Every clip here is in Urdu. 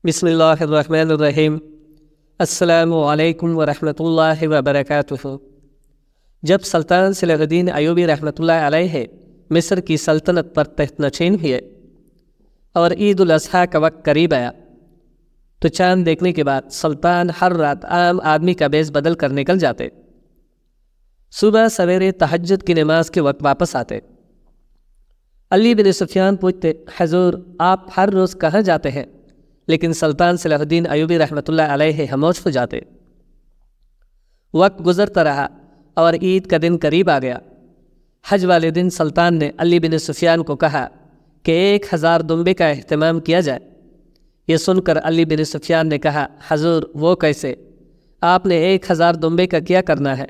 بسم اللہ الرحمن الرحیم۔ السلام علیکم ورحمۃ اللہ وبرکاتہ۔ جب سلطان صلاح الدین ایوبی رحمۃ اللہ علیہ مصر کی سلطنت پر تخت نشین ہوئے اور عید الاضحیٰ کا وقت قریب آیا تو چاند دیکھنے کے بعد سلطان ہر رات عام آدمی کا بیس بدل کر نکل جاتے۔ صبح سویرے تہجد کی نماز کے وقت واپس آتے۔ علی بن سفیان پوچھتے، حضور آپ ہر روز کہاں جاتے ہیں؟ لیکن سلطان صلاح الدین ایوبی رحمۃ اللہ علیہ خاموش ہو جاتے۔ وقت گزرتا رہا اور عید کا دن قریب آ گیا۔ حج والے دن سلطان نے علی بن سفیان کو کہا کہ 1000 دمبے کا اہتمام کیا جائے۔ یہ سن کر علی بن سفیان نے کہا، حضور وہ کیسے؟ آپ نے 1000 دمبے کا کیا کرنا ہے؟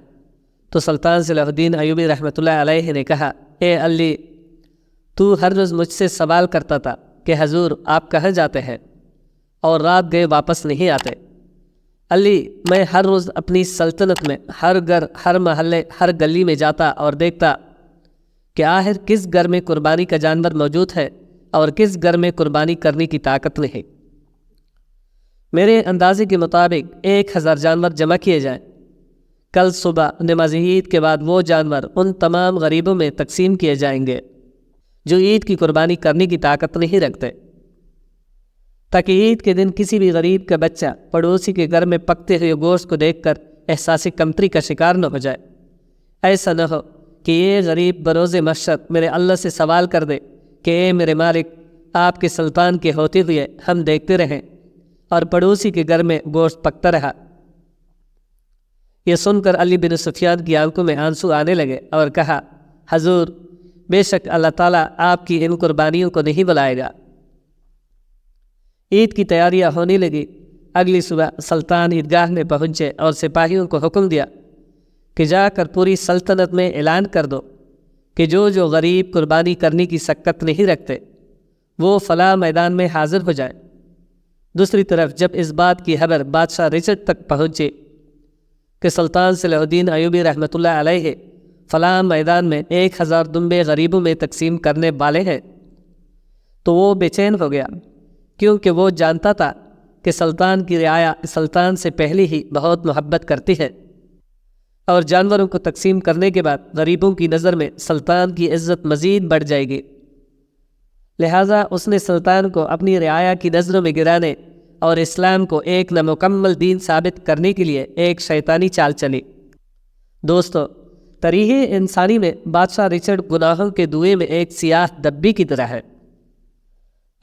تو سلطان صلاح الدین ایوبی رحمۃ اللہ علیہ نے کہا، اے علی، تو ہر روز مجھ سے سوال کرتا تھا کہ حضور آپ کہاں جاتے ہیں اور رات گئے واپس نہیں آتے۔ علی، میں ہر روز اپنی سلطنت میں ہر گھر، ہر محلے، ہر گلی میں جاتا اور دیکھتا کہ آخر کس گھر میں قربانی کا جانور موجود ہے اور کس گھر میں قربانی کرنے کی طاقت نہیں۔ میرے اندازے کے مطابق 1000 جانور جمع کیے جائیں۔ کل صبح نماز عید کے بعد وہ جانور ان تمام غریبوں میں تقسیم کیے جائیں گے جو عید کی قربانی کرنے کی طاقت نہیں رکھتے، تاکہ عید کے دن کسی بھی غریب کا بچہ پڑوسی کے گھر میں پکتے ہوئے گوشت کو دیکھ کر احساس کمتری کا شکار نہ ہو جائے۔ ایسا نہ ہو کہ یہ غریب بروز محشر میرے اللہ سے سوال کر دے کہ اے میرے مالک، آپ کے سلطان کے ہوتے ہوئے ہم دیکھتے رہیں اور پڑوسی کے گھر میں گوشت پکتا رہا۔ یہ سن کر علی بن سفیان کی آنکھوں میں آنسو آنے لگے اور کہا، حضور بے شک اللہ تعالیٰ آپ کی ان قربانیوں کو نہیں بلائے گا۔ عید کی تیاریاں ہونے لگی۔ اگلی صبح سلطان عیدگاہ میں پہنچے اور سپاہیوں کو حکم دیا کہ جا کر پوری سلطنت میں اعلان کر دو کہ جو غریب قربانی کرنے کی سکت نہیں رکھتے وہ فلاں میدان میں حاضر ہو جائے۔ دوسری طرف جب اس بات کی خبر بادشاہ رچرڈ تک پہنچی کہ سلطان صلاح الدین ایوبی رحمۃ اللہ علیہ فلاں میدان میں 1000 دمبے غریبوں میں تقسیم کرنے والے ہیں تو وہ بے چین ہو گیا، کیونکہ وہ جانتا تھا کہ سلطان کی رعایا سلطان سے پہلے ہی بہت محبت کرتی ہے اور جانوروں کو تقسیم کرنے کے بعد غریبوں کی نظر میں سلطان کی عزت مزید بڑھ جائے گی۔ لہٰذا اس نے سلطان کو اپنی رعایا کی نظروں میں گرانے اور اسلام کو ایک نامکمل دین ثابت کرنے کے لیے ایک شیطانی چال چلی۔ دوستو، تاریخ انسانی میں بادشاہ رچرڈ گناہوں کے دوئے میں ایک سیاہ دبی کی طرح ہے۔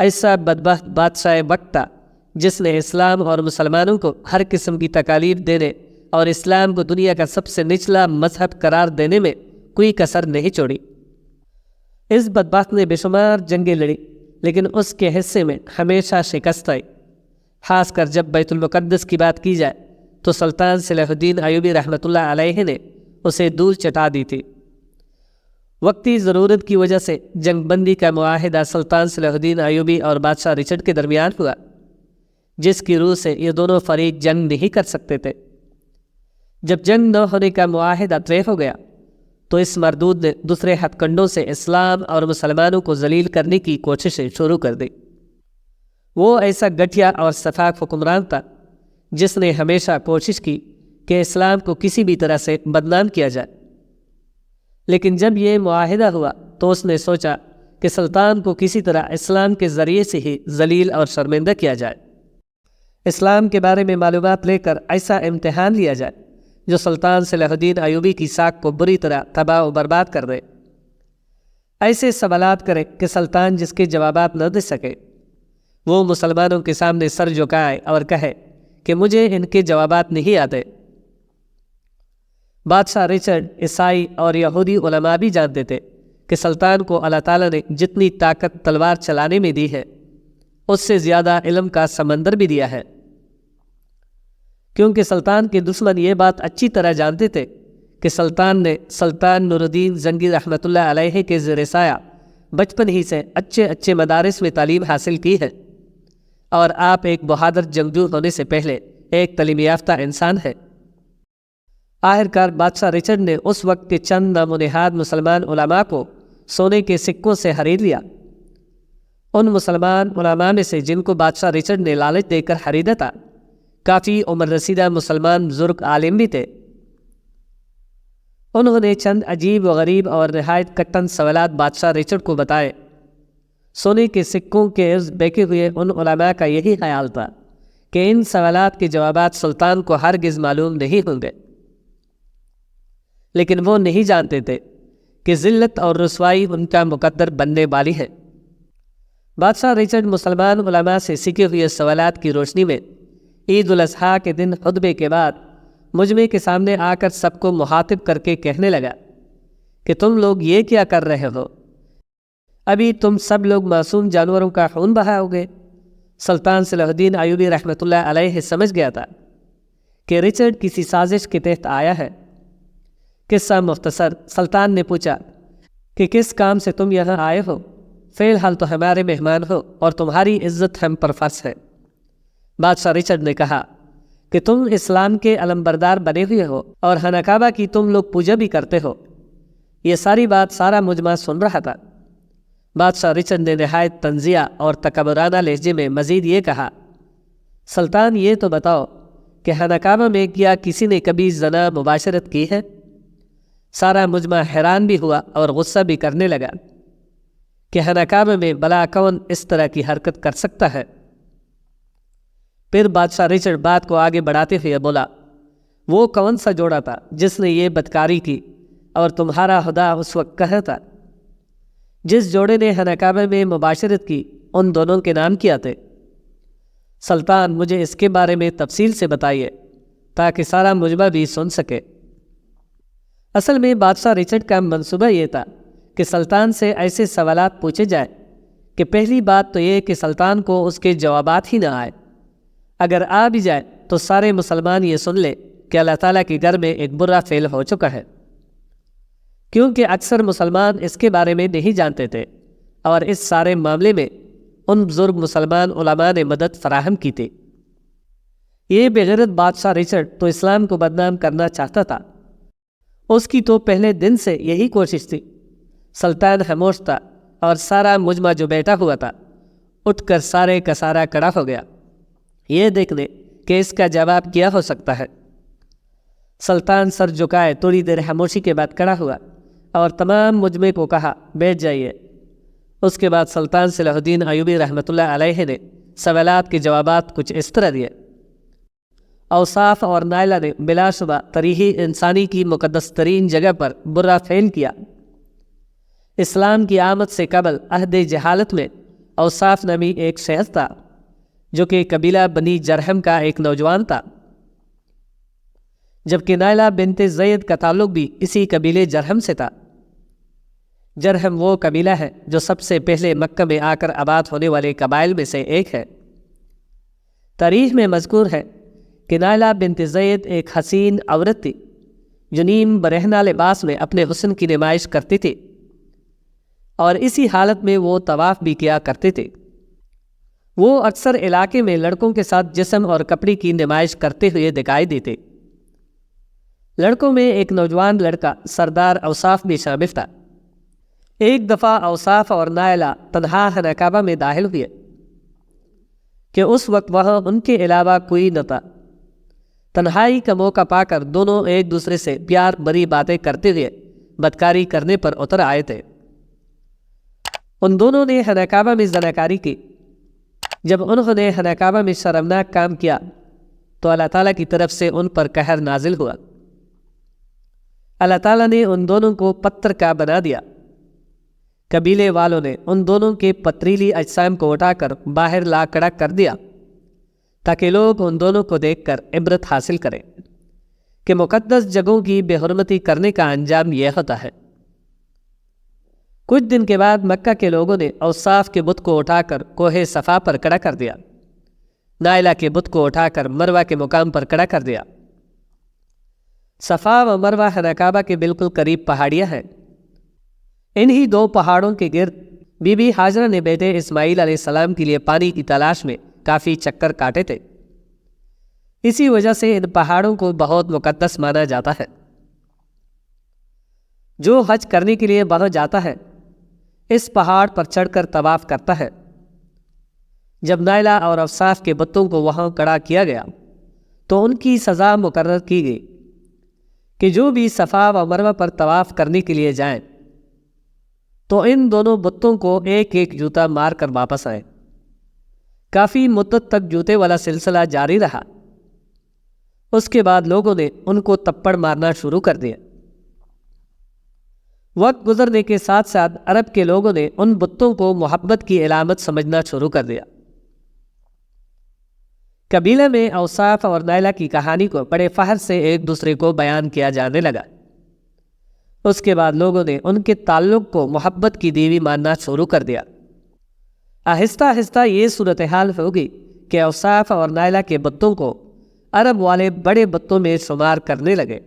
ایسا بدبخت بادشاہ وقت تھا جس نے اسلام اور مسلمانوں کو ہر قسم کی تکالیف دینے اور اسلام کو دنیا کا سب سے نچلا مذہب قرار دینے میں کوئی کسر نہیں چھوڑی۔ اس بدبخت نے بے شمار جنگیں لڑی، لیکن اس کے حصے میں ہمیشہ شکست آئی۔ خاص کر جب بیت المقدس کی بات کی جائے تو سلطان صلاح الدین ایوبی رحمۃ اللہ علیہ نے اسے دور چٹا دی تھی۔ وقتی ضرورت کی وجہ سے جنگ بندی کا معاہدہ سلطان صلاح الدین ایوبی اور بادشاہ رچرڈ کے درمیان ہوا، جس کی روح سے یہ دونوں فریق جنگ نہیں کر سکتے تھے۔ جب جنگ نہ ہونے کا معاہدہ طے ہو گیا تو اس مردود نے دوسرے ہتھ کنڈوں سے اسلام اور مسلمانوں کو ذلیل کرنے کی کوششیں شروع کر دی۔ وہ ایسا گٹھیا اور سفاک حکمران تھا جس نے ہمیشہ کوشش کی کہ اسلام کو کسی بھی طرح سے بدنام کیا جائے، لیکن جب یہ معاہدہ ہوا تو اس نے سوچا کہ سلطان کو کسی طرح اسلام کے ذریعے سے ہی ذلیل اور شرمندہ کیا جائے، اسلام کے بارے میں معلومات لے کر ایسا امتحان لیا جائے جو سلطان صلاح الدین ایوبی کی ساکھ کو بری طرح تباہ و برباد کر دے۔ ایسے سوالات کرے کہ سلطان جس کے جوابات نہ دے سکے وہ مسلمانوں کے سامنے سر جھکائے اور کہے کہ مجھے ان کے جوابات نہیں آتے۔ بادشاہ رچرڈ عیسائی اور یہودی علماء بھی جانتے تھے کہ سلطان کو اللہ تعالیٰ نے جتنی طاقت تلوار چلانے میں دی ہے اس سے زیادہ علم کا سمندر بھی دیا ہے، کیونکہ سلطان کے دشمن یہ بات اچھی طرح جانتے تھے کہ سلطان نے سلطان نور الدین زنگی رحمۃ اللہ علیہ کے زیر سایہ بچپن ہی سے اچھے مدارس میں تعلیم حاصل کی ہے اور آپ ایک بہادر جنگجو ہونے سے پہلے ایک تعلیم یافتہ انسان ہے۔ آخرکار بادشاہ رچرڈ نے اس وقت کے چند نام و نہاد مسلمان علماء کو سونے کے سکوں سے خرید لیا۔ ان مسلمان علماء میں سے جن کو بادشاہ رچرڈ نے لالچ دے کر خریدا تھا کافی عمر رسیدہ مسلمان بزرگ عالم بھی تھے۔ انہوں نے چند عجیب و غریب اور نہایت کٹن سوالات بادشاہ رچرڈ کو بتائے۔ سونے کے سکوں کے ارد بیٹھے ہوئے ان علماء کا یہی خیال تھا کہ ان سوالات کے جوابات سلطان کو ہرگز معلوم نہیں ہوں گے، لیکن وہ نہیں جانتے تھے کہ ذلت اور رسوائی ان کا مقدر بننے والی ہے۔ بادشاہ رچرڈ مسلمان علماء سے سیکھے ہوئے سوالات کی روشنی میں عید الاضحیٰ کے دن خطبے کے بعد مجمع کے سامنے آ کر سب کو مخاطب کر کے کہنے لگا کہ تم لوگ یہ کیا کر رہے ہو؟ ابھی تم سب لوگ معصوم جانوروں کا خون بہاؤ گے۔ سلطان صلاح الدین ایوبی رحمۃ اللہ علیہ سمجھ گیا تھا کہ رچرڈ کسی سازش کے تحت آیا ہے۔ قصہ مختصر، سلطان نے پوچھا کہ کس کام سے تم یہاں آئے ہو؟ فی الحال تو ہمارے مہمان ہو اور تمہاری عزت ہم پر فرض ہے۔ بادشاہ رچرڈ نے کہا کہ تم اسلام کے علم بردار بنے ہوئے ہو اور خانہ کعبہ کی تم لوگ پوجا بھی کرتے ہو۔ یہ ساری بات سارا مجمع سن رہا تھا۔ بادشاہ رچرڈ نے نہایت طنزیہ اور تکبرانہ لہجے میں مزید یہ کہا، سلطان یہ تو بتاؤ کہ خانہ کعبہ میں کیا کسی نے کبھی زنا مباشرت کی ہے؟ سارا مجمع حیران بھی ہوا اور غصہ بھی کرنے لگا کہ خانہ کعبہ میں بلا کون اس طرح کی حرکت کر سکتا ہے۔ پھر بادشاہ رچرڈ بات کو آگے بڑھاتے ہوئے بولا، وہ کون سا جوڑا تھا جس نے یہ بدکاری کی اور تمہارا خدا اس وقت کہاں تھا؟ جس جوڑے نے خانہ کعبہ میں مباشرت کی ان دونوں کے نام کیا تھے؟ سلطان مجھے اس کے بارے میں تفصیل سے بتائیے تاکہ سارا مجمع بھی سن سکے۔ اصل میں بادشاہ رچرڈ کا منصوبہ یہ تھا کہ سلطان سے ایسے سوالات پوچھے جائے کہ پہلی بات تو یہ کہ سلطان کو اس کے جوابات ہی نہ آئے، اگر آ بھی جائے تو سارے مسلمان یہ سن لے کہ اللہ تعالیٰ کے گھر میں ایک برا فعل ہو چکا ہے، کیونکہ اکثر مسلمان اس کے بارے میں نہیں جانتے تھے اور اس سارے معاملے میں ان بزرگ مسلمان علماء نے مدد فراہم کی تھی۔ یہ بغیرت بادشاہ رچرڈ تو اسلام کو بدنام کرنا چاہتا تھا، اس کی تو پہلے دن سے یہی کوشش تھی۔ سلطان خاموش تھا اور سارا مجمع جو بیٹھا ہوا تھا اٹھ کر سارے کا سارا کھڑا ہو گیا، یہ دیکھنے کہ اس کا جواب کیا ہو سکتا ہے۔ سلطان سر جھکائے تھوڑی دیر خاموشی کے بعد کھڑا ہوا اور تمام مجمع کو کہا، بیٹھ جائیے۔ اس کے بعد سلطان صلاح الدین ایوبی رحمۃ اللہ علیہ نے سوالات کے جوابات کچھ اس طرح دیے۔ اوصاف اور نائلہ نے بلا شبہ تاریخ انسانی کی مقدس ترین جگہ پر برا فعل کیا۔ اسلام کی آمد سے قبل عہد جہالت میں اوصاف نامی ایک شخص تھا جو کہ قبیلہ بنی جرہم کا ایک نوجوان تھا، جبکہ نائلہ بنت زید کا تعلق بھی اسی قبیلے جرہم سے تھا۔ جرہم وہ قبیلہ ہے جو سب سے پہلے مکہ میں آ کر آباد ہونے والے قبائل میں سے ایک ہے۔ تاریخ میں مذکور ہے کہ نائلہ بنت زید ایک حسین عورت تھی جو نیم برہنہ لباس میں اپنے حسن کی نمائش کرتی تھی، اور اسی حالت میں وہ طواف بھی کیا کرتے تھے۔ وہ اکثر علاقے میں لڑکوں کے ساتھ جسم اور کپڑے کی نمائش کرتے ہوئے دکھائی دیتے۔ لڑکوں میں ایک نوجوان لڑکا سردار اوصاف بھی شامل تھا۔ ایک دفعہ اوصاف اور نائلہ تنہا خانہ کعبہ میں داخل ہوئے کہ اس وقت وہاں ان کے علاوہ کوئی نہ تھا۔ تنہائی کا موقع پا کر دونوں ایک دوسرے سے پیار بری باتیں کرتے ہوئے بدکاری کرنے پر اتر آئے تھے۔ ان دونوں نے خانہ کعبہ میں زناکاری کی۔ جب انہوں نے خانہ کعبہ میں شرمناک کام کیا تو اللہ تعالیٰ کی طرف سے ان پر قہر نازل ہوا۔ اللہ تعالیٰ نے ان دونوں کو پتھر کا بنا دیا۔ قبیلے والوں نے ان دونوں کے پتریلی اجسام کو اٹھا کر باہر لا کھڑا کر دیا تاکہ لوگ ان دونوں کو دیکھ کر عبرت حاصل کریں کہ مقدس جگہوں کی بے حرمتی کرنے کا انجام یہ ہوتا ہے۔ کچھ دن کے بعد مکہ کے لوگوں نے اوصاف کے بت کو اٹھا کر کوہ صفا پر کھڑا کر دیا، نائلہ کے بت کو اٹھا کر مروہ کے مقام پر کھڑا کر دیا۔ صفا و مروہ خانہ کعبہ کے بالکل قریب پہاڑیاں ہیں۔ انہی دو پہاڑوں کے گرد بی بی ہاجرہ نے بیٹے اسماعیل علیہ السلام کے لیے پانی کی تلاش میں کافی چکر کاٹے تھے۔ اسی وجہ سے ان پہاڑوں کو بہت مقدس مانا جاتا ہے۔ جو حج کرنے کے لیے وہاں جاتا ہے اس پہاڑ پر چڑھ کر طواف کرتا ہے جب نائلہ اور اوصاف کے بتوں کو وہاں کھڑا کیا گیا تو ان کی سزا مقرر کی گئی کہ جو بھی صفا و مروہ پر طواف کرنے کے لیے جائیں تو ان دونوں بتوں کو ایک ایک جوتا مار کر واپس آئیں۔ کافی مدت تک جوتے والا سلسلہ جاری رہا۔ اس کے بعد لوگوں نے ان کو تپڑ مارنا شروع کر دیا۔ وقت گزرنے کے ساتھ ساتھ عرب کے لوگوں نے ان بتوں کو محبت کی علامت سمجھنا شروع کر دیا۔ قبیلے میں اوصاف اور نائلہ کی کہانی کو بڑے فخر سے ایک دوسرے کو بیان کیا جانے لگا۔ اس کے بعد لوگوں نے ان کے تعلق کو محبت کی دیوی ماننا شروع کر دیا۔ آہستہ آہستہ یہ صورتحال ہوگی کہ اوصاف اور نائلہ کے بتوں کو عرب والے بڑے بتوں میں شمار کرنے لگے۔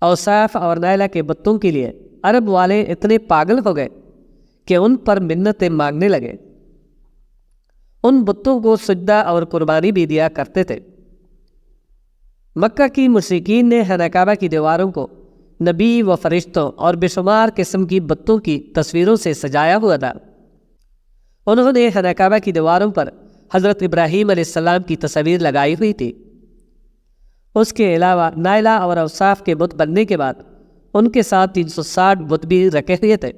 اوصاف اور نائلہ کے بتوں کے لیے عرب والے اتنے پاگل ہو گئے کہ ان پر منتیں مانگنے لگے۔ ان بتوں کو سجدہ اور قربانی بھی دیا کرتے تھے۔ مکہ کی مشرکین نے خانہ کعبہ کی دیواروں کو نبی و فرشتوں اور بے شمار قسم کی بتوں کی تصویروں سے سجایا ہوا تھا۔ انہوں نے خانہ کعبہ کی دیواروں پر حضرت ابراہیم علیہ السلام کی تصویر لگائی ہوئی تھی۔ اس کے علاوہ نائلہ اور اوصاف کے بت بننے کے بعد ان کے ساتھ 360 بت بھی رکھے ہوئے تھے۔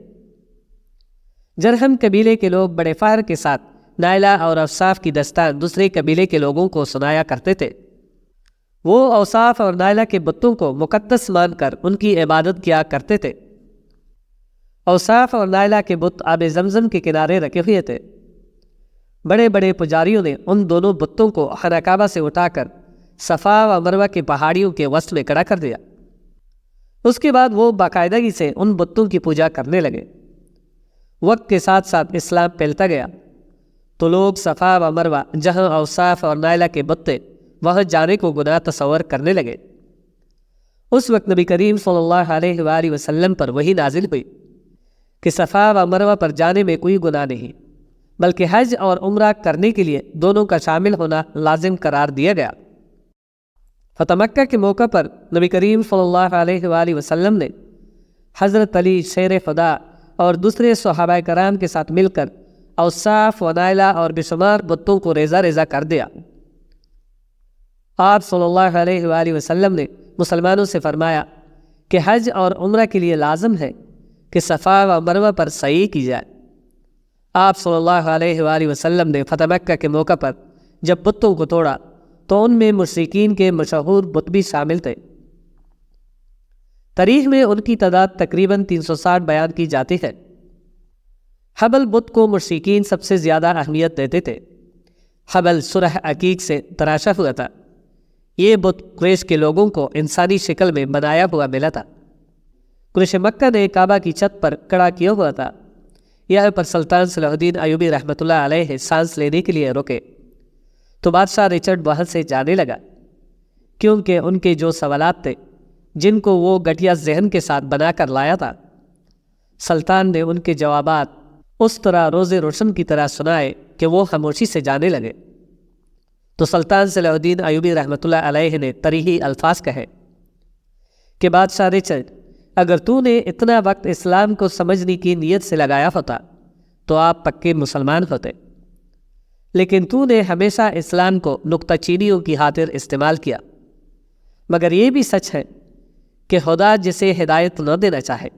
جرہم قبیلے کے لوگ بڑے فخر کے ساتھ نائلہ اور اوصاف کی داستان دوسرے قبیلے کے لوگوں کو سنایا کرتے تھے۔ وہ اوصاف اور نائلہ کے بتوں کو مقدس مان کر ان کی عبادت کیا کرتے تھے۔ اوصاف اور نائلہ کے بت آب زمزم کے کنارے رکھے ہوئے تھے۔ بڑے بڑے پجاریوں نے ان دونوں بتوں کو خانہ کعبہ سے اٹھا کر صفا و مروہ کی پہاڑیوں کے وسط میں کھڑا کر دیا۔ اس کے بعد وہ باقاعدگی سے ان بتوں کی پوجا کرنے لگے۔ وقت کے ساتھ ساتھ اسلام پھیلتا گیا تو لوگ صفا و مروہ جہاں اوصاف اور نائلہ کے بت تھے وہاں جانے کو گناہ تصور کرنے لگے۔ اس وقت نبی کریم صلی اللہ علیہ وآلہ وسلم پر وحی نازل ہوئی کہ صفا و مروہ پر جانے میں کوئی گناہ نہیں، بلکہ حج اور عمرہ کرنے کے لیے دونوں کا شامل ہونا لازم قرار دیا گیا۔ فتح مکہ کے موقع پر نبی کریم صلی اللہ علیہ وآلہ وسلم نے حضرت علی شیر خدا اور دوسرے صحابہ کرام کے ساتھ مل کر اوصاف و نائلہ اور بے شمار بتوں کو ریزہ ریزہ کر دیا۔ آپ صلی اللہ علیہ وآلہ وسلم نے مسلمانوں سے فرمایا کہ حج اور عمرہ کے لیے لازم ہے کہ صفا و مروہ پر سعی کی جائے۔ آپ صلی اللہ علیہ وآلہ وسلم نے فتح مکہ کے موقع پر جب بتوں کو توڑا تو ان میں مشرکین کے مشہور بت بھی شامل تھے۔ تاریخ میں ان کی تعداد تقریباً 360 بیان کی جاتی ہے۔ حبل بت کو مشرکین سب سے زیادہ اہمیت دیتے تھے۔ حبل سرح عقیق سے تراشا ہوا تھا۔ یہ بت قریش کے لوگوں کو انسانی شکل میں بنایا ہوا ملا تھا۔ قریش مکہ نے کعبہ کی چھت پر کھڑا کیا ہوا تھا۔ یہاں پر سلطان صلاح الدین ایوبی رحمۃ اللہ علیہ سانس لینے کے لیے رکے تو بادشاہ رچرڈ وہاں سے جانے لگا، کیونکہ ان کے جو سوالات تھے جن کو وہ گٹیا ذہن کے ساتھ بنا کر لایا تھا، سلطان نے ان کے جوابات اس طرح روز روشن کی طرح سنائے کہ وہ خاموشی سے جانے لگے۔ تو سلطان صلاح الدین ایوبی رحمۃ اللہ علیہ نے طریحی الفاظ کہے کہ بادشاہ رچرڈ، اگر تو نے اتنا وقت اسلام کو سمجھنے کی نیت سے لگایا ہوتا تو آپ پکے مسلمان ہوتے، لیکن تو نے ہمیشہ اسلام کو نکتہ چینیوں کی خاطر استعمال کیا۔ مگر یہ بھی سچ ہے کہ خدا جسے ہدایت نہ دینا چاہے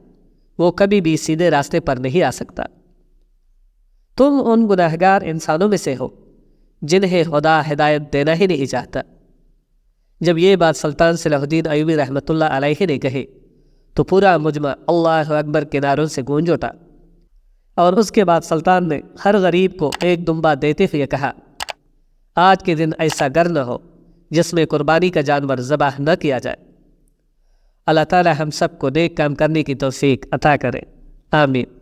وہ کبھی بھی سیدھے راستے پر نہیں آ سکتا۔ تم ان گناہگار انسانوں میں سے ہو جنہیں خدا ہدایت دینا ہی نہیں چاہتا۔ جب یہ بات سلطان صلاح الدین ایوبی رحمۃ اللہ علیہ نے کہی تو پورا مجمع اللہ اکبر کے نعروں سے گونج اٹھا، اور اس کے بعد سلطان نے ہر غریب کو ایک دمبا دیتے ہوئے کہا، آج کے دن ایسا گر نہ ہو جس میں قربانی کا جانور ذبح نہ کیا جائے۔ اللہ تعالی ہم سب کو نیک کام کرنے کی توفیق عطا کرے، آمین۔